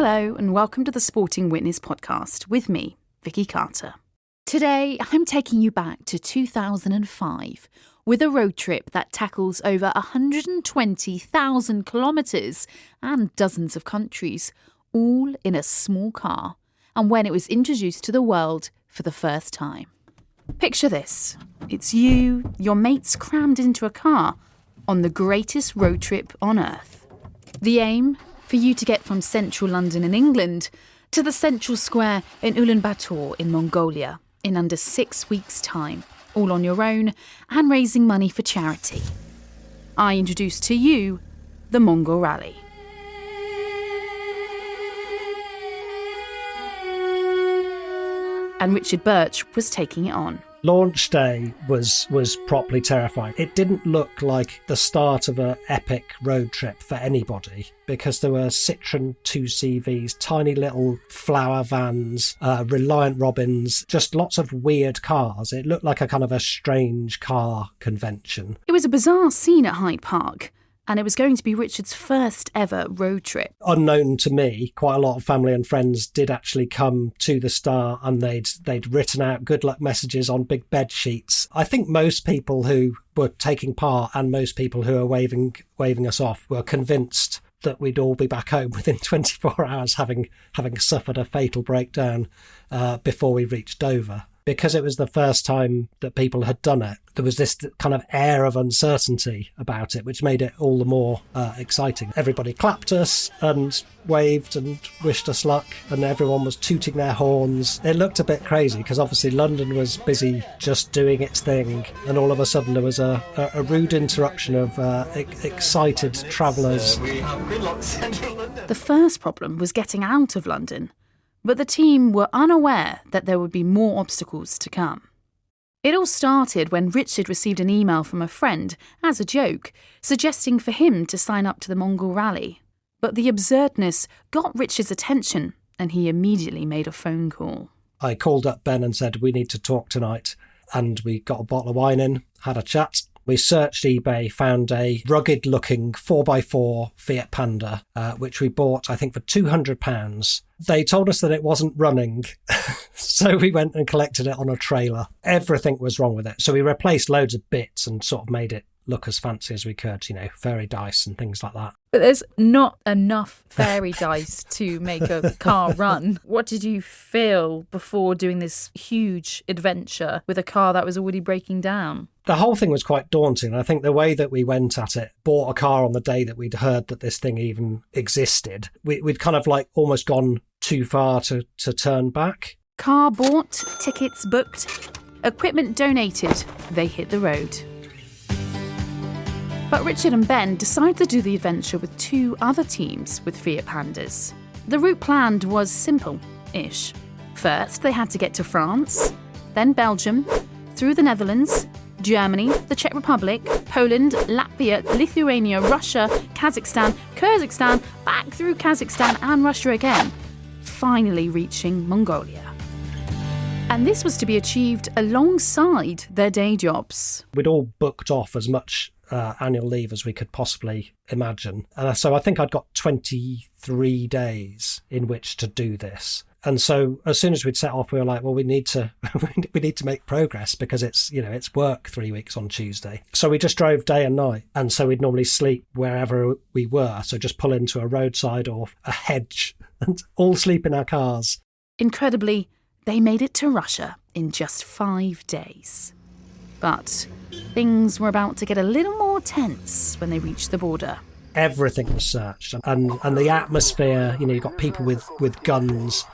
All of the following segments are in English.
Hello and welcome to the Sporting Witness podcast with me, Vicky Carter. Today, I'm taking you back to 2005 with a road trip that tackles over 120,000 kilometres and dozens of countries, all in a small car, and when it was introduced to the world for the first time. Picture this. It's you, your mates crammed into a car on the greatest road trip on earth. The aim? For you to get from central London in England to the central square in Ulaanbaatar in Mongolia in under 6 weeks' time, all on your own and raising money for charity. I introduce to you the Mongol Rally. And Richard Birch was taking it on. Launch day was properly terrifying. It didn't look like the start of an epic road trip for anybody because there were Citroen 2CVs, tiny little flower vans, Reliant Robins, just lots of weird cars. It looked like a kind of a strange car convention. It was a bizarre scene at Hyde Park. And it was going to be Richard's first ever road trip. Unknown to me, quite a lot of family and friends did actually come to the Star and they'd written out good luck messages on big bed sheets. I think most people who were taking part and most people who were waving us off were convinced that we'd all be back home within 24 hours having suffered a fatal breakdown before we reached Dover. Because it was the first time that people had done it, there was this kind of air of uncertainty about it, which made it all the more exciting. Everybody clapped us and waved and wished us luck, and everyone was tooting their horns. It looked a bit crazy because obviously London was busy just doing its thing, and all of a sudden there was a rude interruption of excited travellers. The first problem was getting out of London. But the team were unaware that there would be more obstacles to come. It all started when Richard received an email from a friend, as a joke, suggesting for him to sign up to the Mongol Rally. But the absurdness got Richard's attention, and he immediately made a phone call. I called up Ben and said, we need to talk tonight. And we got a bottle of wine in, had a chat. We searched eBay, found a rugged-looking 4x4 Fiat Panda, which we bought, I think, for £200. They told us that it wasn't running, so we went and collected it on a trailer. Everything was wrong with it. So we replaced loads of bits and sort of made it look as fancy as we could, fairy dice and things like that. But there's not enough fairy dice to make a car run. What did you feel before doing this huge adventure with a car that was already breaking down? The whole thing was quite daunting. I think the way that we went at it, bought a car on the day that we'd heard that this thing even existed, we'd kind of like almost gone too far to turn back. Car bought, tickets booked, equipment donated, they hit the road. But Richard and Ben decided to do the adventure with two other teams with Fiat Pandas. The route planned was simple-ish. First, they had to get to France, then Belgium, through the Netherlands, Germany, the Czech Republic, Poland, Latvia, Lithuania, Russia, Kazakhstan, Kyrgyzstan, back through Kazakhstan and Russia again, finally reaching Mongolia. And this was to be achieved alongside their day jobs. We'd all booked off as much annual leave as we could possibly imagine. And so I think I'd got 23 days in which to do this. And so as soon as we'd set off, we were like, well, we need to make progress because it's work 3 weeks on Tuesday. So we just drove day and night. And so we'd normally sleep wherever we were. So just pull into a roadside or a hedge and all sleep in our cars. Incredibly, they made it to Russia in just 5 days. But things were about to get a little more tense when they reached the border. Everything was searched, and the atmosphere, you've got people with guns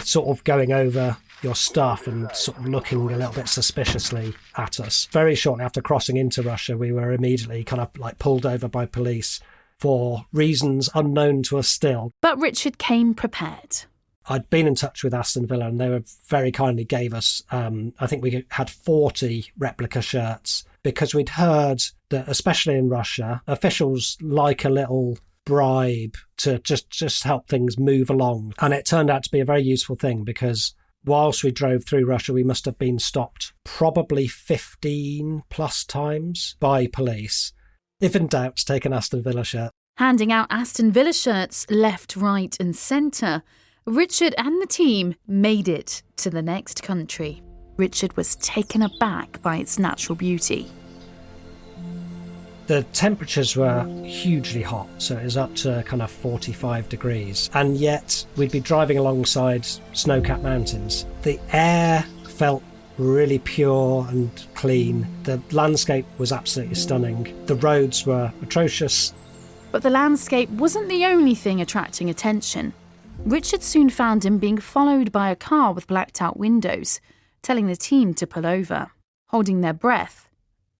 sort of going over your stuff and sort of looking a little bit suspiciously at us. Very shortly after crossing into Russia, we were immediately kind of like pulled over by police for reasons unknown to us still. But Richard came prepared. I'd been in touch with Aston Villa and they were very kindly gave us, I think we had 40 replica shirts because we'd heard that, especially in Russia, officials like a little bribe to just help things move along. And it turned out to be a very useful thing because whilst we drove through Russia, we must have been stopped probably 15 plus times by police. If in doubt, take an Aston Villa shirt. Handing out Aston Villa shirts left, right and centre, Richard and the team made it to the next country. Richard was taken aback by its natural beauty. The temperatures were hugely hot, so it was up to kind of 45 degrees. And yet we'd be driving alongside snow-capped mountains. The air felt really pure and clean. The landscape was absolutely stunning. The roads were atrocious. But the landscape wasn't the only thing attracting attention. Richard soon found him being followed by a car with blacked-out windows, telling the team to pull over. Holding their breath,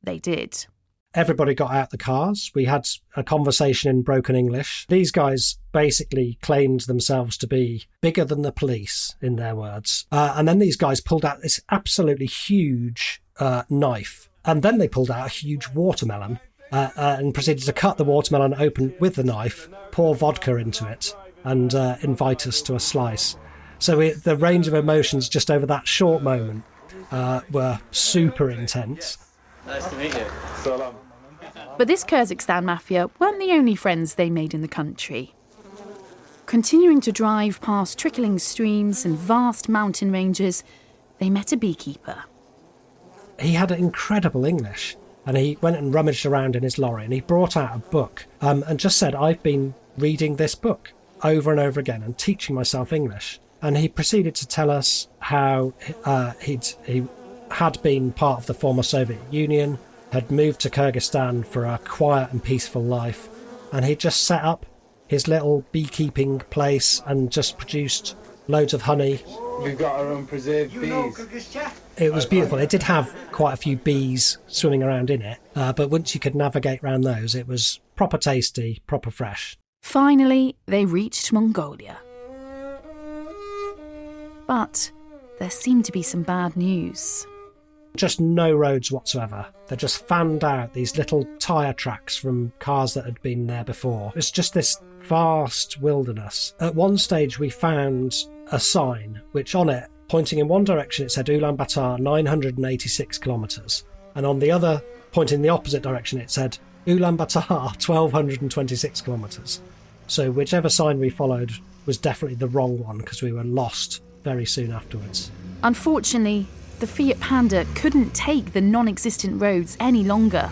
they did. Everybody got out the cars. We had a conversation in broken English. These guys basically claimed themselves to be bigger than the police, in their words. And then these guys pulled out this absolutely huge knife. And then they pulled out a huge watermelon and proceeded to cut the watermelon open with the knife, pour vodka into it, and invite us to a slice. So the range of emotions just over that short moment were super intense. Nice to meet you. Salam. But this Kyrgyzstan mafia weren't the only friends they made in the country. Continuing to drive past trickling streams and vast mountain ranges, they met a beekeeper. He had incredible English, and he went and rummaged around in his lorry, and he brought out a book and just said, "I've been reading this book over and over again and teaching myself English." And he proceeded to tell us how he had been part of the former Soviet Union, had moved to Kyrgyzstan for a quiet and peaceful life, and he'd just set up his little beekeeping place and just produced loads of honey. We've got our own preserved bees. It was beautiful. It did have quite a few bees swimming around in it, but once you could navigate around those, it was proper tasty, proper fresh. Finally, they reached Mongolia. But there seemed to be some bad news. Just no roads whatsoever. They just fanned out these little tyre tracks from cars that had been there before. It's just this vast wilderness. At one stage we found a sign which on it, pointing in one direction, it said Ulaanbaatar 986 kilometres, and on the other, pointing in the opposite direction, it said Ulaanbaatar 1226 kilometres. So whichever sign we followed was definitely the wrong one, because we were lost very soon afterwards. Unfortunately, the Fiat Panda couldn't take the non-existent roads any longer.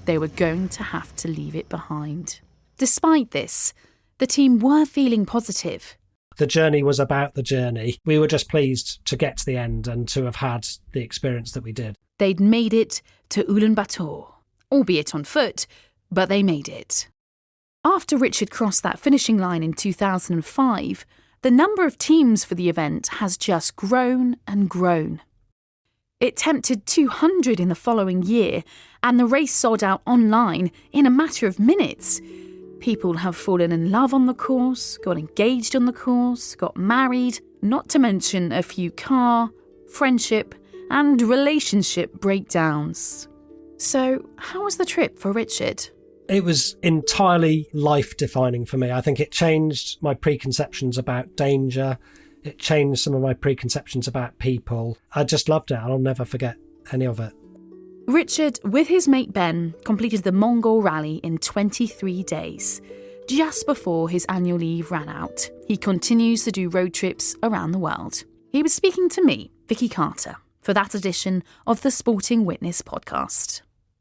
They were going to have to leave it behind. Despite this, the team were feeling positive. The journey was about the journey. We were just pleased to get to the end and to have had the experience that we did. They'd made it to Ulaanbaatar, albeit on foot, but they made it. After Richard crossed that finishing line in 2005, the number of teams for the event has just grown and grown. It tempted 200 in the following year, and the race sold out online in a matter of minutes. People have fallen in love on the course, got engaged on the course, got married, not to mention a few car, friendship, and relationship breakdowns. So, how was the trip for Richard? It was entirely life-defining for me. I think it changed my preconceptions about danger. It changed some of my preconceptions about people. I just loved it. I'll never forget any of it. Richard, with his mate Ben, completed the Mongol Rally in 23 days, just before his annual leave ran out. He continues to do road trips around the world. He was speaking to me, Vicky Carter, for that edition of the Sporting Witness podcast.